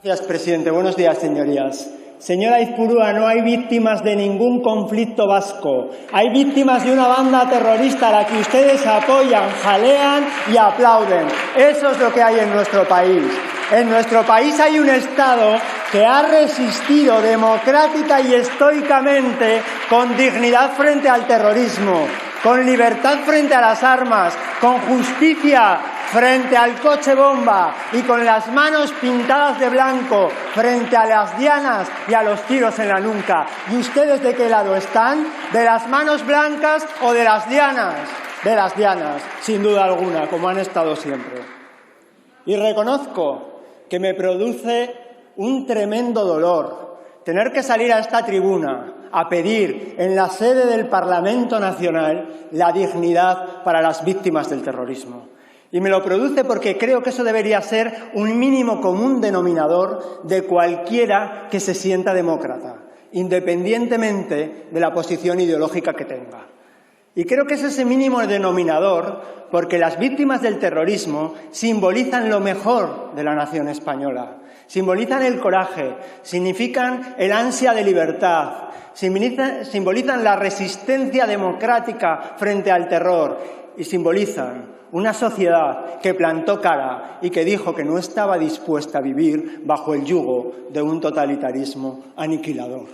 Gracias, presidente. Buenos días, señorías. Señora Aizpurúa, no hay víctimas de ningún conflicto vasco. Hay víctimas de una banda terrorista a la que ustedes apoyan, jalean y aplauden. Eso es lo que hay en nuestro país. En nuestro país hay un Estado que ha resistido democrática y estoicamente con dignidad frente al terrorismo, con libertad frente a las armas, con justicia frente al coche bomba y con las manos pintadas de blanco frente a las dianas y a los tiros en la nuca. ¿Y ustedes de qué lado están? ¿De las manos blancas o de las dianas? De las dianas, sin duda alguna, como han estado siempre. Y reconozco que me produce un tremendo dolor tener que salir a esta tribuna a pedir en la sede del Parlamento Nacional la dignidad para las víctimas del terrorismo. Y me lo produce porque creo que eso debería ser un mínimo común denominador de cualquiera que se sienta demócrata, independientemente de la posición ideológica que tenga. Y creo que es ese mínimo denominador porque las víctimas del terrorismo simbolizan lo mejor de la nación española, simbolizan el coraje, significan el ansia de libertad, simbolizan la resistencia democrática frente al terror y simbolizan una sociedad que plantó cara y que dijo que no estaba dispuesta a vivir bajo el yugo de un totalitarismo aniquilador.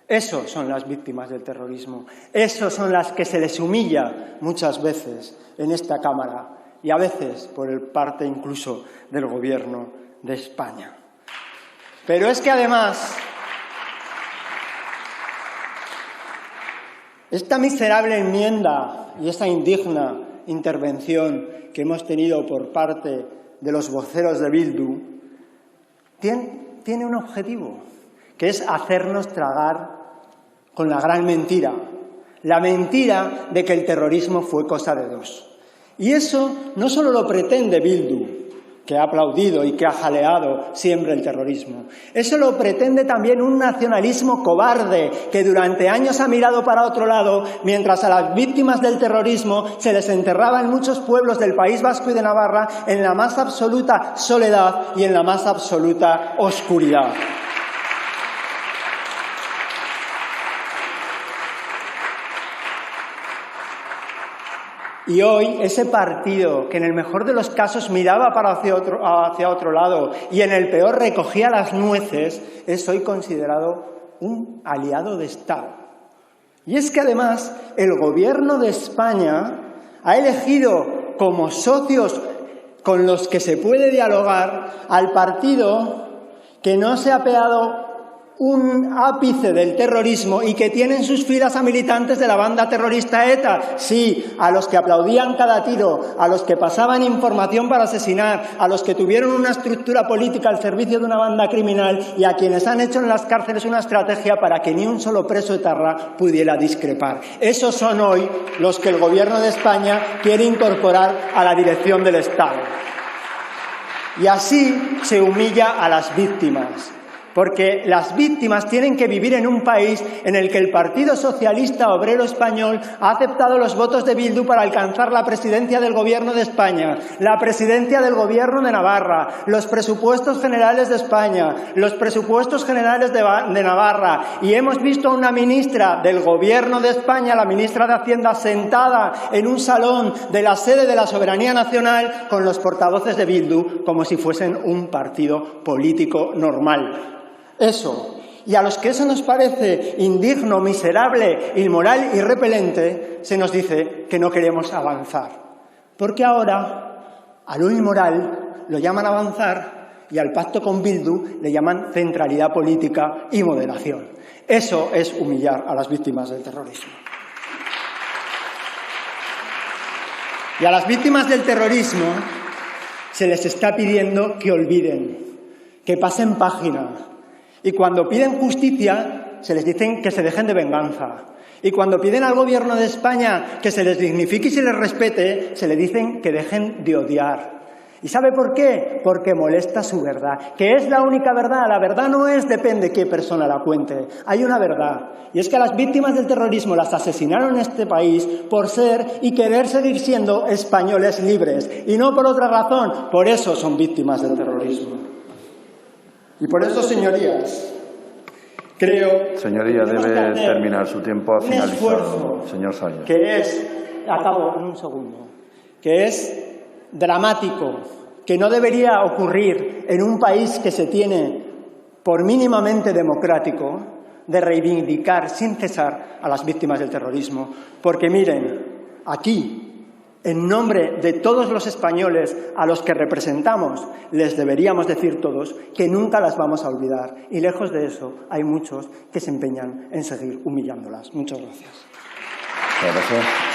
Esos son las víctimas del terrorismo. Esos son las que se les humilla muchas veces en esta Cámara y a veces por parte incluso del Gobierno de España. Pero es que además esta miserable enmienda y esta indigna intervención que hemos tenido por parte de los voceros de Bildu tiene un objetivo, que es hacernos tragar con la gran mentira, la mentira de que el terrorismo fue cosa de dos. Y eso no solo lo pretende Bildu, que ha aplaudido y que ha jaleado siempre el terrorismo. Eso lo pretende también un nacionalismo cobarde que durante años ha mirado para otro lado mientras a las víctimas del terrorismo se les enterraba en muchos pueblos del País Vasco y de Navarra en la más absoluta soledad y en la más absoluta oscuridad. Y hoy ese partido que en el mejor de los casos miraba hacia otro lado y en el peor recogía las nueces, es hoy considerado un aliado de Estado. Y es que además el Gobierno de España ha elegido como socios con los que se puede dialogar al partido que no se ha apeado un ápice del terrorismo y que tiene en sus filas a militantes de la banda terrorista ETA. Sí, a los que aplaudían cada tiro, a los que pasaban información para asesinar, a los que tuvieron una estructura política al servicio de una banda criminal y a quienes han hecho en las cárceles una estrategia para que ni un solo preso etarra pudiera discrepar. Esos son hoy los que el Gobierno de España quiere incorporar a la dirección del Estado. Y así se humilla a las víctimas. Porque las víctimas tienen que vivir en un país en el que el Partido Socialista Obrero Español ha aceptado los votos de Bildu para alcanzar la presidencia del Gobierno de España, la presidencia del Gobierno de Navarra, los presupuestos generales de España, los presupuestos generales de Navarra. Y hemos visto a una ministra del Gobierno de España, la ministra de Hacienda, sentada en un salón de la sede de la Soberanía Nacional con los portavoces de Bildu como si fuesen un partido político normal. Eso, y a los que eso nos parece indigno, miserable, inmoral y repelente, se nos dice que no queremos avanzar. Porque ahora a lo inmoral lo llaman avanzar y al pacto con Bildu le llaman centralidad política y moderación. Eso es humillar a las víctimas del terrorismo. Y a las víctimas del terrorismo se les está pidiendo que olviden, que pasen página. Y cuando piden justicia, se les dicen que se dejen de venganza. Y cuando piden al Gobierno de España que se les dignifique y se les respete, se les dicen que dejen de odiar. ¿Y sabe por qué? Porque molesta su verdad, que es la única verdad. La verdad no es depende qué persona la cuente. Hay una verdad, y es que a las víctimas del terrorismo las asesinaron en este país por ser y querer seguir siendo españoles libres, y no por otra razón. Por eso son víctimas del terrorismo. Y por eso, señorías, creo... Señoría, debe terminar su tiempo, ha finalizado. Señor Sayas. Que es, acabo en un segundo, que es dramático, que no debería ocurrir en un país que se tiene por mínimamente democrático, de reivindicar sin cesar a las víctimas del terrorismo. Porque miren, aquí, en nombre de todos los españoles a los que representamos, les deberíamos decir todos que nunca las vamos a olvidar. Y lejos de eso, hay muchos que se empeñan en seguir humillándolas. Muchas gracias. Muchas gracias.